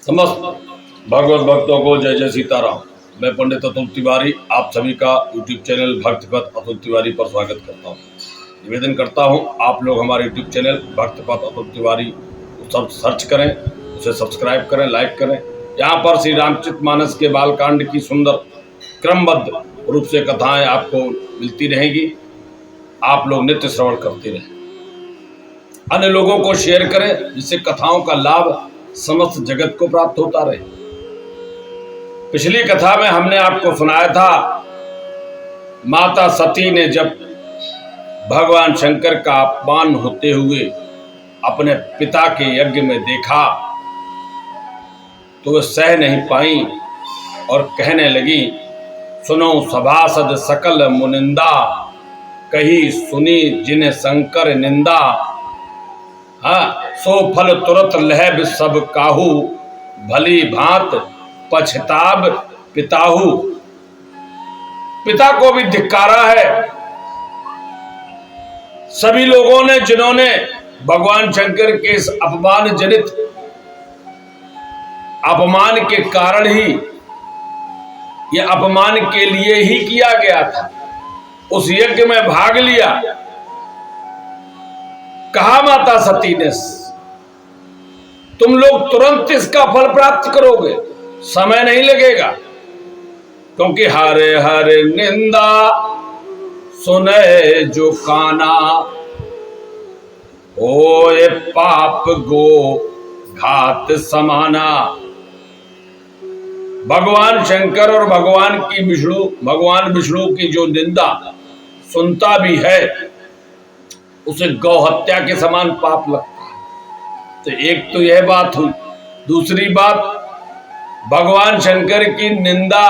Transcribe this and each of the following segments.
समस्त भगवत भक्तों को जय जय सीताराम। मैं पंडित अतुल तिवारी आप सभी का यूट्यूब चैनल भक्त पथ अतुल तिवारी पर स्वागत करता हूँ। निवेदन करता हूँ आप लोग हमारे यूट्यूब चैनल भक्त पथ अतुल तिवारी सब सर्च करें, उसे सब्सक्राइब करें, लाइक करें। यहाँ पर श्री रामचरितमानस के बालकांड की सुंदर क्रमबद्ध रूप से कथाएं आपको मिलती रहेंगी। आप लोग नित्य श्रवण करते रहें, अन्य लोगों को शेयर करें जिससे कथाओं का लाभ समस्त जगत को प्राप्त होता रहे। पिछली कथा में हमने आपको सुनाया था, माता सती ने जब भगवान शंकर का अपमान होते हुए अपने पिता के यज्ञ में देखा तो वे सह नहीं पाई और कहने लगी, सुनो सभासद सकल मुनिंदा, कही सुनी जिन्हें शंकर निंदा। सो फल तुरत लहब सब काहू, भली भांत पछताब पिताहू। पिता को भी धिक्कारा है। सभी लोगों ने जिन्होंने भगवान शंकर के इस अपमान जनित अपमान के कारण ही, यह अपमान के लिए ही किया गया था, उस यज्ञ में भाग लिया। कहा माता सती ने, तुम लोग तुरंत इसका फल प्राप्त करोगे, समय नहीं लगेगा, क्योंकि हरे हरे निंदा सुने जो काना, ओए पाप गो घात समाना। भगवान शंकर और भगवान विष्णु की जो निंदा सुनता भी है उसे गौ हत्या के समान पाप लगता है। तो एक तो यह बात हुई। दूसरी बात, भगवान शंकर की निंदा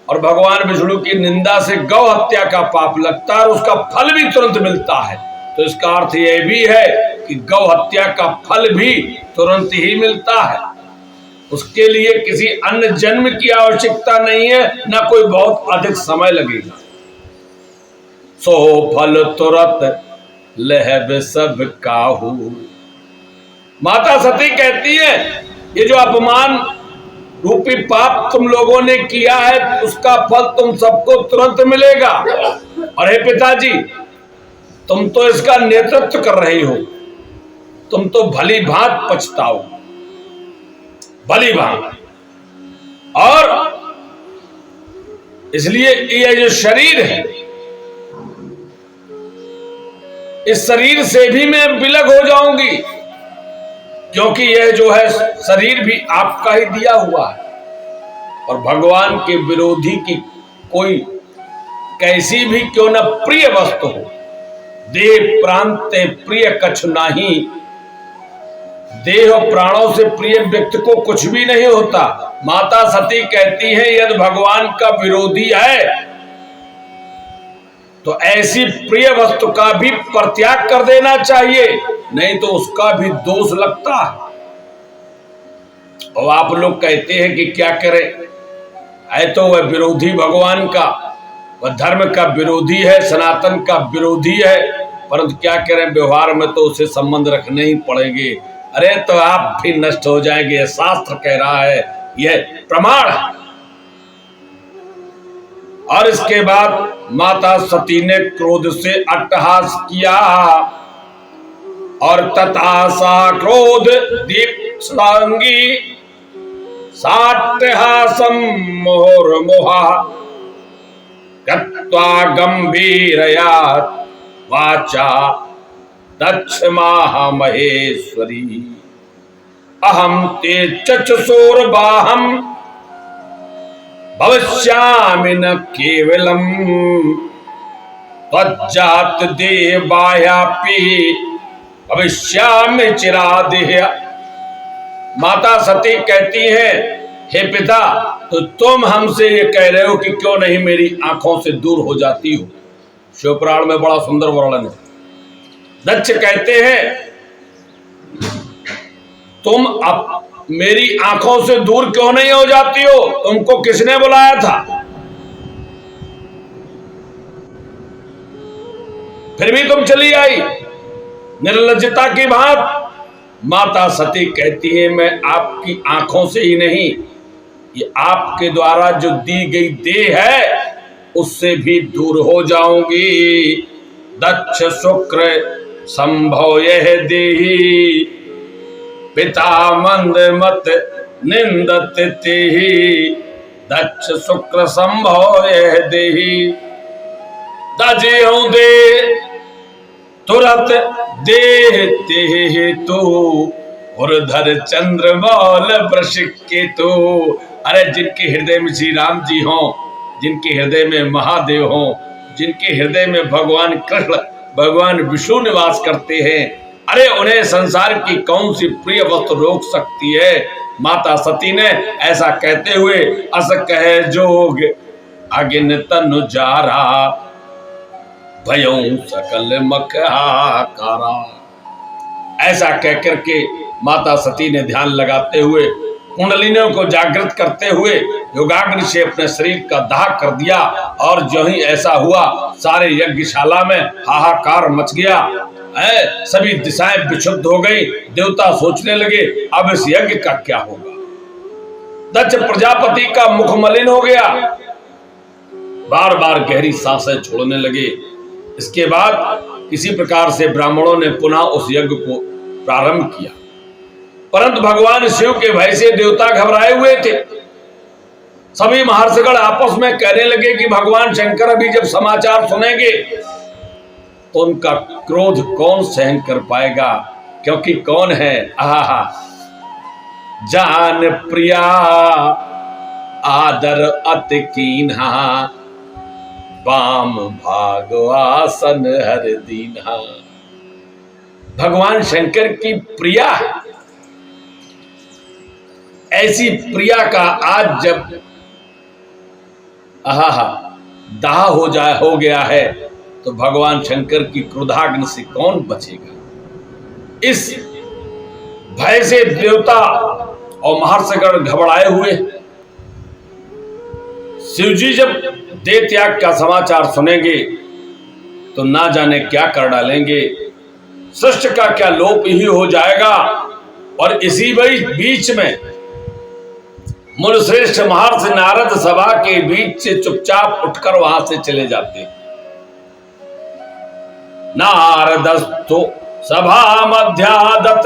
और भगवान विष्णु की निंदा से गौ हत्या का पाप लगता है और उसका फल भी तुरंत मिलता है। तो इसका अर्थ यह भी है कि गौ हत्या का फल भी तुरंत ही मिलता है, उसके लिए किसी अन्य जन्म की आवश्यकता नहीं है, ना कोई बहुत अधिक समय लगेगा। सो फल तुरंत लहब सब काहू। माता सती कहती है, ये जो अपमान रूपी पाप तुम लोगों ने किया है उसका फल तुम सबको तुरंत मिलेगा। और हे पिताजी, तुम तो इसका नेतृत्व कर रहे हो, तुम तो भली भांत पछताओ, भली भांत। और इसलिए ये जो शरीर है, इस शरीर से भी मैं विलग हो जाऊंगी, क्योंकि यह जो है शरीर भी आपका ही दिया हुआ है। और भगवान के विरोधी की कोई कैसी भी क्यों न प्रिय वस्तु हो, देह प्रांते प्रिय कछु नाही। देह और प्राणों से प्रिय व्यक्ति को कुछ भी नहीं होता। माता सती कहती है, यदि भगवान का विरोधी है तो ऐसी प्रिय वस्तु का भी परित्याग कर देना चाहिए, नहीं तो उसका भी दोष लगता है। और आप लोग कहते हैं कि क्या करें, है तो वह विरोधी भगवान का, वह धर्म का विरोधी है, सनातन का विरोधी है, परंतु क्या करें, व्यवहार में तो उसे संबंध रखने ही पड़ेंगे। अरे तो आप भी नष्ट हो जाएंगे, यह शास्त्र कह रहा है, यह प्रमाण है। और इसके बाद माता सती ने क्रोध से अट्टहास किया और ततासा क्रोध दीप्तांगी साट्टहासम मोर मोहा गत्वा गंभीरया वाचा दक्षमाह महेश्वरी अहम ते चक्षुषोर बाहम भविष्यामि न केवलम त्वज्जात देवायापि भविष्यामि चिरादेह। माता सती कहती है, हे पिता, तो तुम हमसे ये कह रहे हो कि क्यों नहीं मेरी आंखों से दूर हो जाती हो। शिवपुराण में बड़ा सुंदर वर्णन है। दक्ष कहते हैं, तुम अब मेरी आंखों से दूर क्यों नहीं हो जाती हो, तुमको किसने बुलाया था? फिर भी तुम चली आई निर्लज्जता की भांति। माता सती कहती है मैं आपकी आंखों से ही नहीं, ये आपके द्वारा जो दी गई देह है उससे भी दूर हो जाऊंगी। दक्ष शुक्र संभव यह देही, पिता मंद मत निंदत तेहि। दक्ष शुक्र संभव यह देही, दजेऊ दे तुरत देह तेहि तू। उर्धर चंद्र मौल वृष केतु। अरे जिनके हृदय में श्री राम जी हों, जिनके हृदय में महादेव हों, जिनके हृदय में भगवान कृष्ण भगवान विष्णु निवास करते हैं, अरे उन्हें संसार की कौन सी प्रिय वस्तु रोक सकती है। माता सती ने ऐसा कहते हुए अस कहे जोग अगिन तनु जारा, भयों सकल मकहाकारा। ऐसा कहकर के माता सती ने ध्यान लगाते हुए कुंडलिनियों को जागृत करते हुए योगाग्नि से अपने शरीर का दाह कर दिया। और जो ही ऐसा हुआ सारे यज्ञशाला में हाहाकार मच गया, सभी दिशाएं विक्षुब्ध हो गई। देवता सोचने लगे अब इस यज्ञ का क्या होगा। दक्ष प्रजापति का मुख मलिन हो गया, बार बार गहरी सांसें छोड़ने लगे। इसके बाद किसी प्रकार से ब्राह्मणों ने पुनः उस यज्ञ को प्रारंभ किया, परंतु भगवान शिव के भय से देवता घबराए हुए थे। सभी महर्षिगण आपस में कहने लगे कि भगवान शंकर अभी जब समाचार सुनेंगे तो उनका क्रोध कौन सहन कर पाएगा, क्योंकि कौन है आहा जान प्रिया आदर अति कीन्हा, वाम भागवासन हर दीन्हा। भगवान शंकर की प्रिया है, ऐसी प्रिया का आज जब दाह हो गया है तो भगवान शंकर की क्रोधाग्नि से कौन बचेगा। इस भय से देवता और महर्षिगण घबराए हुए। शिवजी जब देह त्याग का समाचार सुनेंगे तो ना जाने क्या कर डालेंगे, सृष्टि का क्या लोप ही हो जाएगा। और इसी बीच में मुनिश्रेष्ठ महर्षि नारद सभा के बीच से चुपचाप उठकर वहां से चले जाते। नारदस्तु सभा मध्यादत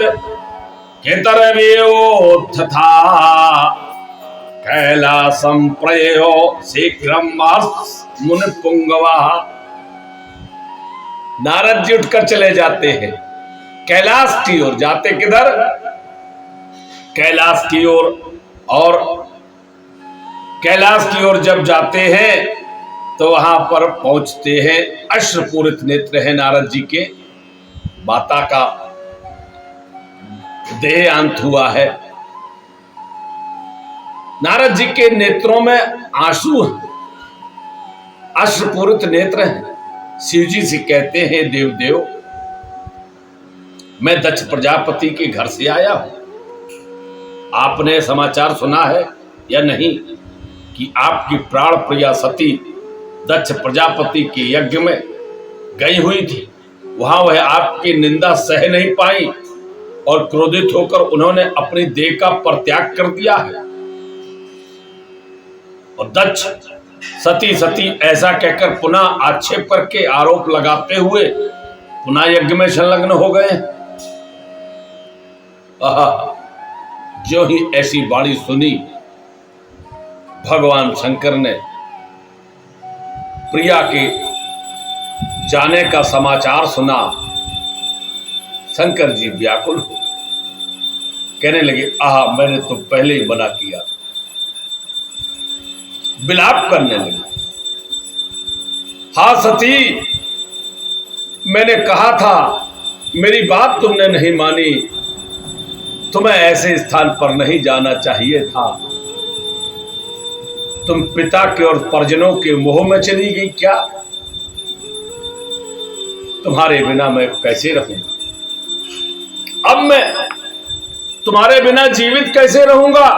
केतरवेयोत्थ था, कैलासम प्रयो शीघ्रम मुनि पुंगवा। नारद जी उठकर चले जाते हैं कैलाश की ओर। जाते किधर? कैलाश की ओर। और कैलाश की ओर जब जाते हैं तो वहां पर पहुंचते हैं। अश्रुपूरित नेत्र है नारद जी के, माता का देहांत हुआ है। नारद जी के नेत्रों में आंसू हैं, अश्रुपूरित नेत्र हैं। शिवजी से कहते हैं देव देव मैं दक्ष प्रजापति के घर से आया हूं, आपने समाचार सुना है या नहीं कि आपकी प्राण प्रिया सती दक्ष प्रजापति के यज्ञ में गई हुई थी। वहां वह आपकी निंदा सह नहीं पाई और क्रोधित होकर उन्होंने अपनी देह का परित्याग कर दिया है। और दक्ष सती सती ऐसा कहकर पुनः आक्षेप करके आरोप लगाते हुए पुनः यज्ञ में संलग्न हो गए। जो ही ऐसी वाणी सुनी भगवान शंकर ने प्रिया के जाने का समाचार सुना। शंकर जी व्याकुल हो कहने लगे मैंने तो पहले ही मना किया। विलाप करने लगे, हाँ सती मैंने कहा था, मेरी बात तुमने नहीं मानी, तुम्हें ऐसे स्थान पर नहीं जाना चाहिए था। तुम पिता के और परिजनों के मोह में चली गई क्या? तुम्हारे बिना मैं कैसे रहूंगा? अब मैं तुम्हारे बिना जीवित कैसे रहूंगा?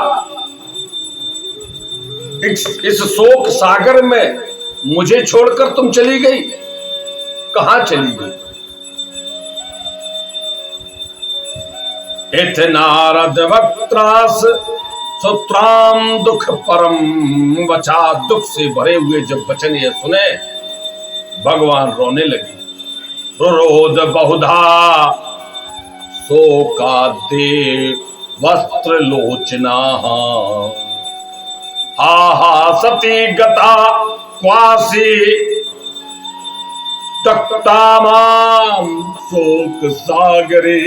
इस शोक सागर में मुझे छोड़कर तुम चली गई, कहां चली गई? इथ नारद वक्त्रास सुत्राम दुख परम वचा। दुख से भरे हुए जब वचन ये सुने भगवान रोने लगे। रुरोध बहुधा शोका दे वस्त्र लोचना। हा हा सती गता क्वासी तक्तामाम शोक सागरे।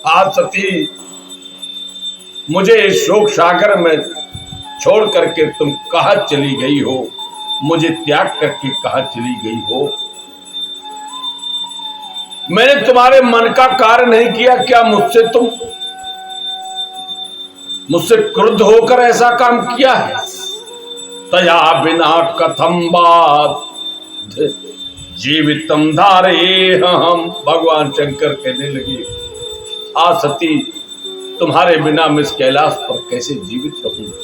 हा सती, मुझे शोक सागर में छोड़ करके तुम कहां चली गई हो, मुझे त्याग करके कहां चली गई हो। मैंने तुम्हारे मन का कार्य नहीं किया, क्या मुझसे क्रुद्ध होकर ऐसा काम किया है? तया बिना कथम बात जीवितम धारे हम। भगवान शंकर कहने लगे, आ सती, तुम्हारे बिना मैं इस कैलाश पर कैसे जीवित रहूंगा?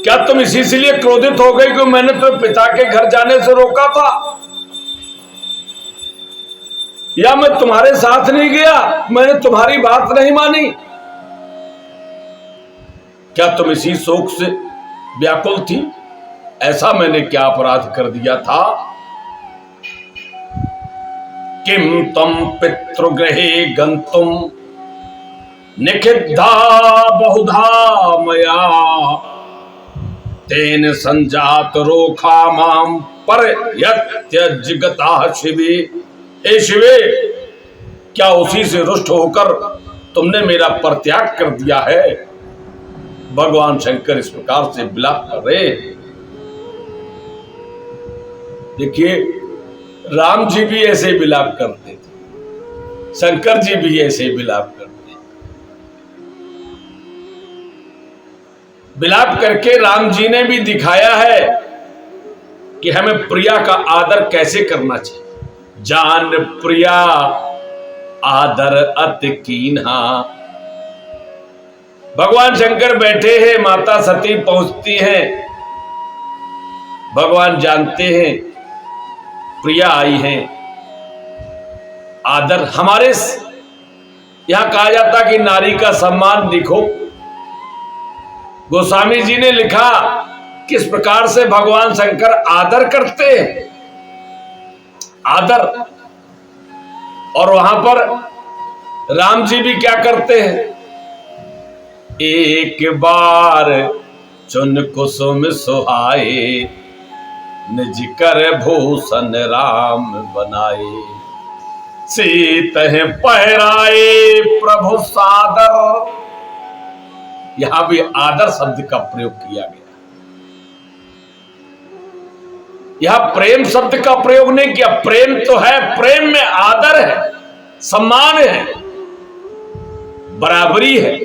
क्या तुम इसी से लिए क्रोधित हो गई कि मैंने तुम्हें पिता के घर जाने से रोका था, या मैं तुम्हारे साथ नहीं गया, मैंने तुम्हारी बात नहीं मानी? क्या तुम इसी शोक से व्याकुल थी? ऐसा मैंने क्या अपराध कर दिया था? किम तम पितृगृहे गंतुम निखिद्धा बहुधा मया। तेन संजात रोखा माम पर यत्यजगता शिवे। ए शिवे, क्या उसी से रुष्ट होकर तुमने मेरा परित्याग कर दिया है? भगवान शंकर इस प्रकार से विलाप कर रहे। देखिए, राम जी भी ऐसे विलाप करते थे, शंकर जी भी ऐसे विलाप करते। विलाप करके राम जी ने भी दिखाया है कि हमें प्रिया का आदर कैसे करना चाहिए। जान प्रिया आदर अति कीन्हा। भगवान शंकर बैठे हैं, माता सती पहुंचती हैं, भगवान जानते हैं प्रिया आई है। आदर हमारे यहां कहा जाता कि नारी का सम्मान दिखो। गोस्वामी जी ने लिखा किस प्रकार से भगवान शंकर आदर करते हैं, आदर। और वहां पर राम जी भी क्या करते हैं? एक बार चुन कुसुम सुहाए, निज कर भूषण राम बनाए। सीत पहराए प्रभु सादर। यहां भी आदर शब्द का प्रयोग किया गया। यहां प्रेम शब्द का प्रयोग नहीं किया। प्रेम तो है, प्रेम में आदर है, सम्मान है, बराबरी है।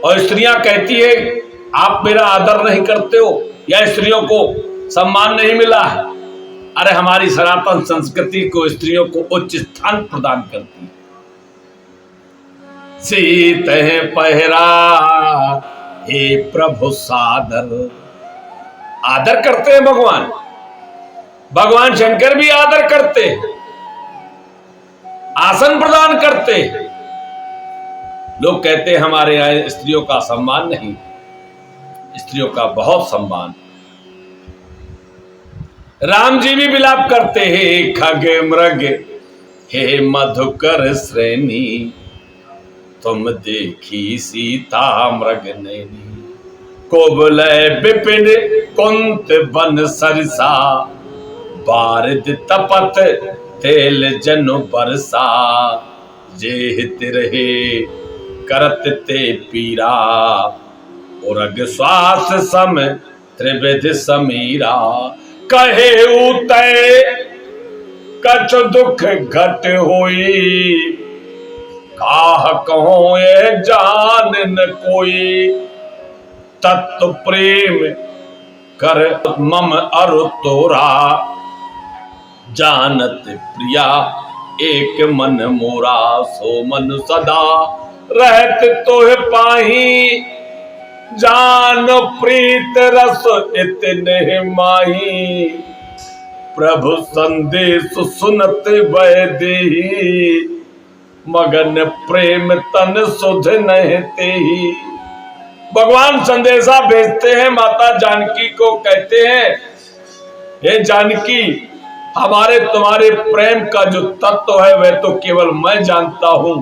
और स्त्रियां कहती है आप मेरा आदर नहीं करते हो, या स्त्रियों को सम्मान नहीं मिला है। अरे हमारी सनातन संस्कृति को स्त्रियों को उच्च स्थान प्रदान करती है। सीत पहरा हे प्रभु सादर। आदर करते हैं भगवान। भगवान शंकर भी आदर करते हैं, आसन प्रदान करते हैं। लोग कहते हैं हमारे यहां स्त्रियों का सम्मान नहीं, स्त्रियों का बहुत सम्मान। राम जी भी विलाप करते हैं, खग मृग हे मधुकर श्रेणी, तुम देखी सीता मृग नैनी। कोबलय विपिन कुंत बन सरसा, बारिद तपत तेल जनु बरसा। जेहित रहे करत ते पीरा, उरग श्वास सम त्रिविध समीरा। कहे उतय कछ दुख घट होई, काह कहो ये जान न कोई। तत्व प्रेम कर मम अरु तोरा, जानत प्रिया एक मन मोरा। सो मन सदा रहत तोह पाही, जान प्रीत रस इतने माही। प्रभु संदेश सुनत वैदेही, मगन प्रेम तन सुध नहते ही। भगवान संदेशा भेजते हैं, माता जानकी को कहते हैं, हे जानकी, हमारे तुम्हारे प्रेम का जो तत्व है वह तो केवल मैं जानता हूं,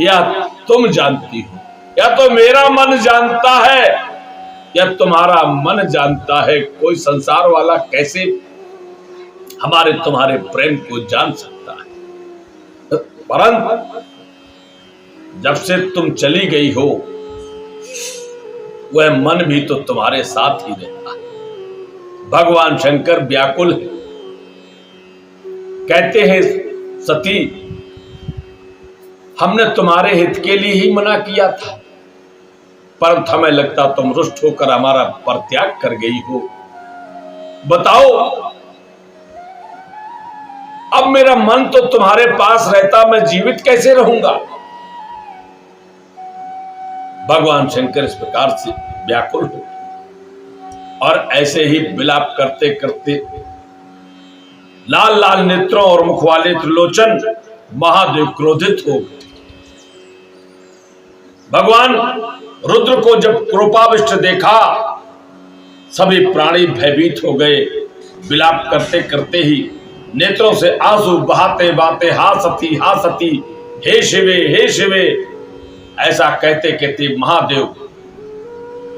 या तुम जानती हो, या तो मेरा मन जानता है या तुम्हारा मन जानता है। कोई संसार वाला कैसे हमारे तुम्हारे प्रेम को जान सकता है? परंतु जब से तुम चली गई हो वह मन भी तो तुम्हारे साथ ही रहता है। भगवान शंकर व्याकुल है, कहते हैं, सती, हमने तुम्हारे हित के लिए ही मना किया था, परंतु हमें लगता तुम रुष्ट होकर हमारा परित्याग कर गई हो। बताओ, अब मेरा मन तो तुम्हारे पास रहता, मैं जीवित कैसे रहूंगा? भगवान शंकर इस प्रकार से व्याकुल हो और ऐसे ही विलाप करते करते लाल लाल नेत्रों और मुख वाले त्रिलोचन महादेव क्रोधित हो गए। भगवान रुद्र को जब क्रोपाविष्ट देखा, सभी प्राणी भयभीत हो गए। विलाप करते करते ही नेत्रों से आंसू बहाते बहाते, हा सती हे शिवे हे शिवे, ऐसा कहते कहते महादेव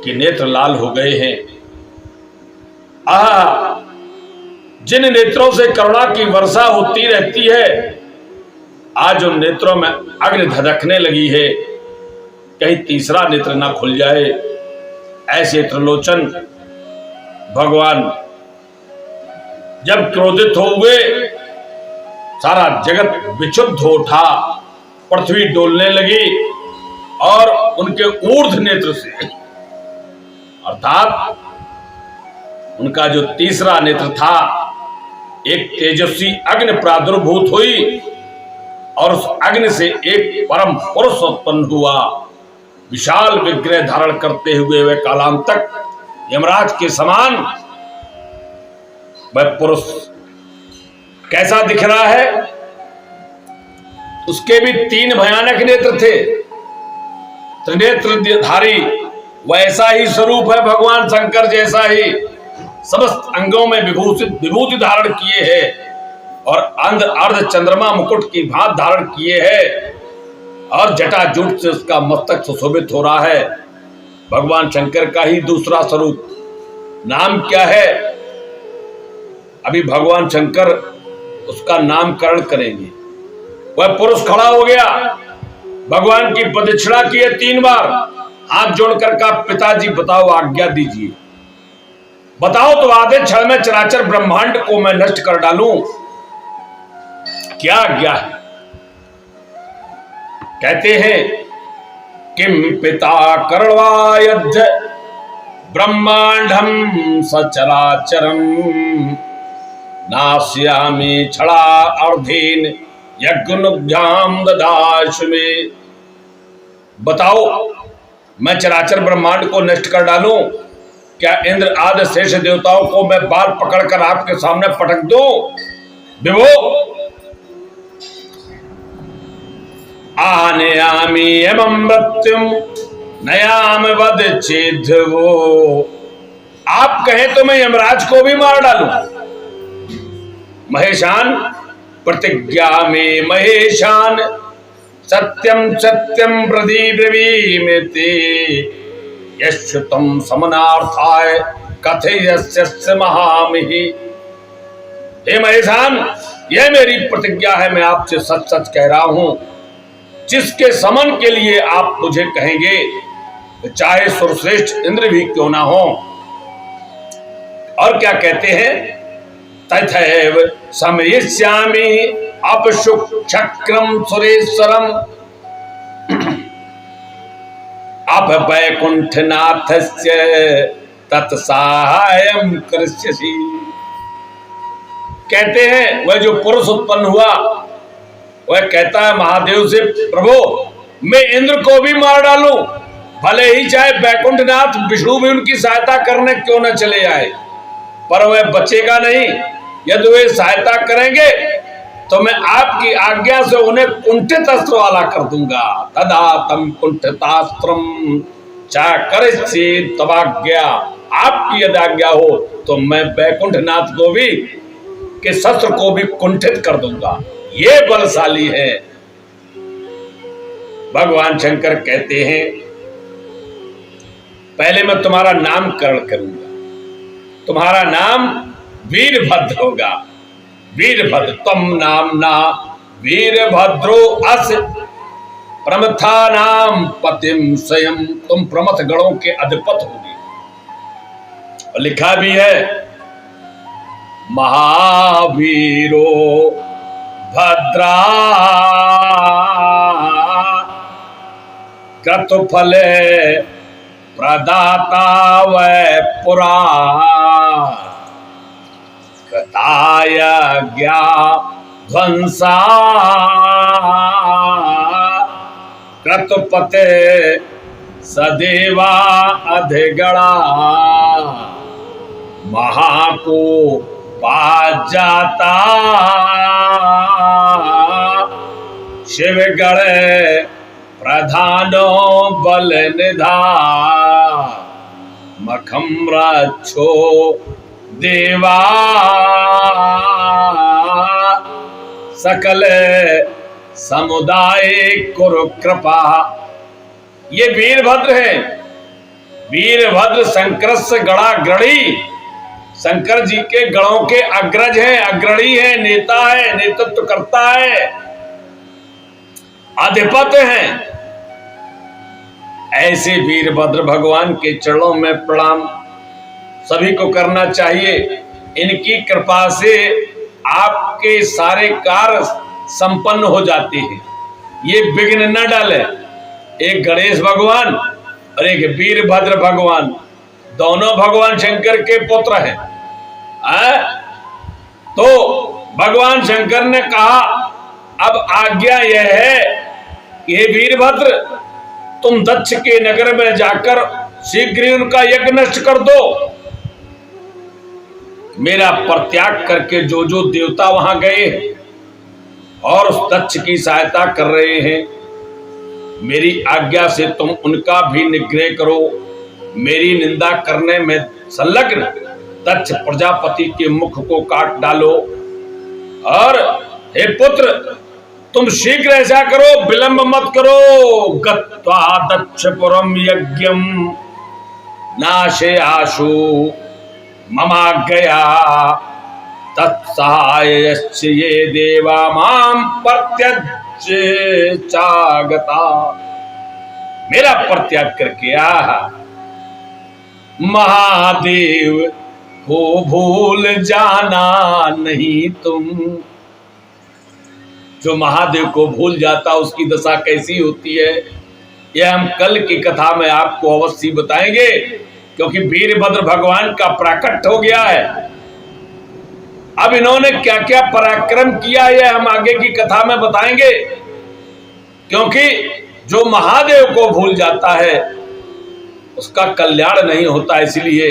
के नेत्र लाल हो गए हैं। जिन नेत्रों से करुणा की वर्षा होती रहती है, आज उन नेत्रों में अग्नि धधकने लगी है, कहीं तीसरा नेत्र ना खुल जाए। ऐसे त्रिलोचन भगवान जब क्रोधित हो हुए, सारा जगत विक्षुब्ध हो उठा, पृथ्वी डोलने लगी और उनके ऊर्ध्व नेत्र से, अर्थात उनका जो तीसरा नेत्र था, एक तेजस्वी अग्नि प्रादुर्भूत हुई और उस अग्नि से एक परम पुरुष उत्पन्न हुआ। विशाल विग्रह धारण करते हुए वे कालांतक यमराज के समान वह पुरुष कैसा दिख रहा है? उसके भी 3 भयानक नेत्र थे, त्रिनेत्रधारी वैसा ही स्वरूप है, भगवान शंकर जैसा ही समस्त अंगों में विभूति धारण किए हैं और अर्ध चंद्रमा मुकुट की भांति धारण किए हैं और जटाजूट से उसका मस्तक सुशोभित हो रहा है। भगवान शंकर का ही दूसरा स्वरूप, नाम क्या है? अभी भगवान शंकर उसका नामकरण करेंगे। वह पुरुष खड़ा हो गया, भगवान की प्रदक्षिणा की है 3 बार, हाथ जोड़कर कहा, पिताजी बताओ, आज्ञा दीजिए, बताओ तो आधे क्षण में चराचर ब्रह्मांड को मैं नष्ट कर डालूं, क्या आज्ञा है? कहते हैं, किम पिता कर्वायध्य ब्रह्मांडम सचराचरम नास्यामि छड़ा अर्धेन यज्ञनुभ्याम ददाश में। बताओ, मैं चराचर ब्रह्मांड को नष्ट कर डालूं? क्या इंद्र आदि शेष देवताओं को मैं बाल पकड़कर आपके सामने पटक दूं? विभो, आनयामि एवं मृत्युम नयाम वद चेद वो। आप कहें तो मैं यमराज को भी मार डालूं। महेशान, प्रतिज्ञा में महेशान, सत्यम सत्यम ब्रवीमिते यश्रुतम समनार्थाय कथयस्य महामहि। हे महेशान, यह मेरी प्रतिज्ञा है, मैं आपसे सच सच कह रहा हूं। जिसके समन के लिए आप मुझे कहेंगे, चाहे सुरश्रेष्ठ इंद्र भी क्यों ना हो। और क्या कहते हैं? तथैव समयिष्यामि अपशुक चक्रम सुरेश्वरम अप वैकुंठनाथस्य तत्सहायम करिष्यसि। कहते हैं, वह जो पुरुष उत्पन्न हुआ वह कहता है महादेव से, प्रभु मैं इंद्र को भी मार डालूं, भले ही चाहे वैकुंठनाथ विष्णु भी उनकी सहायता करने क्यों न चले आए। पर वह बचेगा नहीं। यदि वे सहायता करेंगे तो मैं आपकी आज्ञा से उन्हें कुंठित अस्त्र वाला कर दूंगा। तदा तम कुंठितास्त्रम चाकरिष्ये तवाज्ञा, आपकी यदि आज्ञा हो तो मैं वैकुंठनाथ को भी के शस्त्र को भी कुंठित कर दूंगा। ये बलशाली है। भगवान शंकर कहते हैं पहले मैं तुम्हारा नामकरण करूंगा, तुम्हारा नाम वीरभद्र होगा। वीरभद्र तम नामना वीरभद्रो अस प्रमथा नाम पतिम स्वयं, तुम प्रमथ गणों के अधिपत होगी। और लिखा भी है महावीरो भद्रा क्रतुफले प्रदाता वै पुरा कृताय ज्ञा ध्वंसा क्रतुपते सदेवा अधिगणा महाको पाजाता शिव गणे प्रधानो बल निधा मखम रक्षो देवा सकल समुदाय कुरु कृपा। ये वीरभद्र है। वीरभद्र शंकर से गणाग्रणी, शंकर जी के गणों के अग्रज हैं, अग्रणी है, नेता है, नेतृत्व करता है, अधिपति हैं। ऐसे वीरभद्र भगवान के चरणों में प्रणाम सभी को करना चाहिए। इनकी कृपा से आपके सारे कार्य संपन्न हो जाते हैं। ये विघ्न न डाले। एक गणेश भगवान और एक वीरभद्र भगवान, दोनों भगवान शंकर के पुत्र हैं। तो भगवान शंकर ने कहा अब आज्ञा यह है कि हे वीरभद्र, तुम दक्ष के नगर में जाकर शीघ्र ही उनका यज्ञ नष्ट कर दो। मेरा परित्याग करके जो जो देवता वहां गए और उस दक्ष की सहायता कर रहे हैं, मेरी आज्ञा से तुम उनका भी निग्रह करो। मेरी निंदा करने में संलग्न दक्ष प्रजापति के मुख को काट डालो। और हे पुत्र, तुम शीघ्र ऐसा करो, विलंब मत करो। गत्वा दक्षपुरम यज्ञम नाशे आशु ममा गया तत्सहायश्च ये देवा माम प्रत्यज्य चागता। मेरा परित्याग करके महादेव को भूल जाना नहीं तुम। जो महादेव को भूल जाता उसकी दशा कैसी होती है, यह हम कल की कथा में आपको अवश्य बताएंगे, क्योंकि वीरभद्र भगवान का प्राकट्य हो गया है। अब इन्होंने क्या क्या पराक्रम किया यह हम आगे की कथा में बताएंगे। क्योंकि जो महादेव को भूल जाता है उसका कल्याण नहीं होता। इसलिए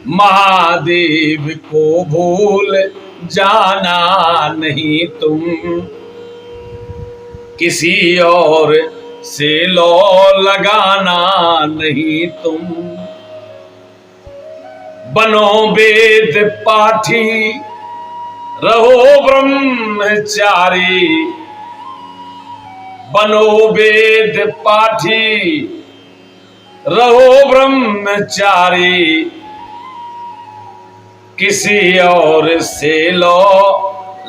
महादेव को भूल जाना नहीं तुम, किसी और से लो लगाना नहीं तुम। बनो वेद पाठी रहो ब्रह्मचारी, बनो वेद पाठी रहो ब्रह्मचारी, किसी और से लो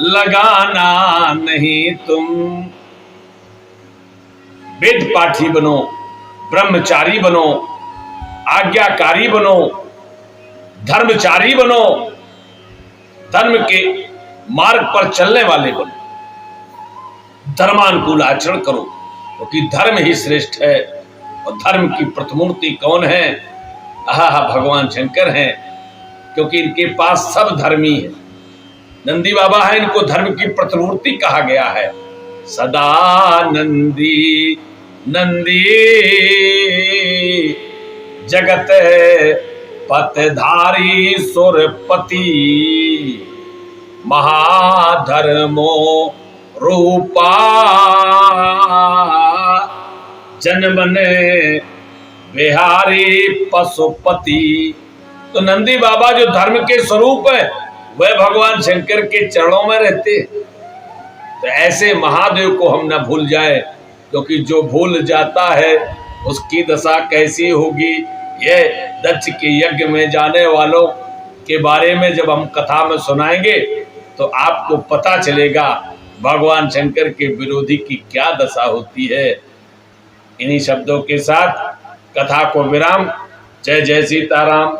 लगाना नहीं तुम। वेद पाठी बनो, ब्रह्मचारी बनो, आज्ञाकारी बनो, धर्मचारी बनो, धर्म के मार्ग पर चलने वाले बनो, धर्मानुकूल आचरण करो, क्योंकि धर्म ही श्रेष्ठ है। और धर्म की प्रतिमूर्ति कौन है? भगवान शंकर हैं, क्योंकि इनके पास सब धर्मी है। नंदी बाबा है, इनको धर्म की प्रतिमूर्ति कहा गया है। सदा नंदी नंदी जगत पतधारी सुरपति महाधर्मो रूपा जन्मने बिहारी पशुपति। तो नंदी बाबा जो धर्म के स्वरूप है वह भगवान शंकर के चरणों में रहते। तो ऐसे महादेव को हम न भूल जाए, क्योंकि जो भूल जाता है उसकी दशा कैसी होगी। यह दक्ष के यज्ञ में जाने वालों के बारे में जब हम कथा में सुनाएंगे तो आपको पता चलेगा भगवान शंकर के विरोधी की क्या दशा होती है। इन्हीं शब्दों के साथ कथा को विराम। जय जय सीताराम।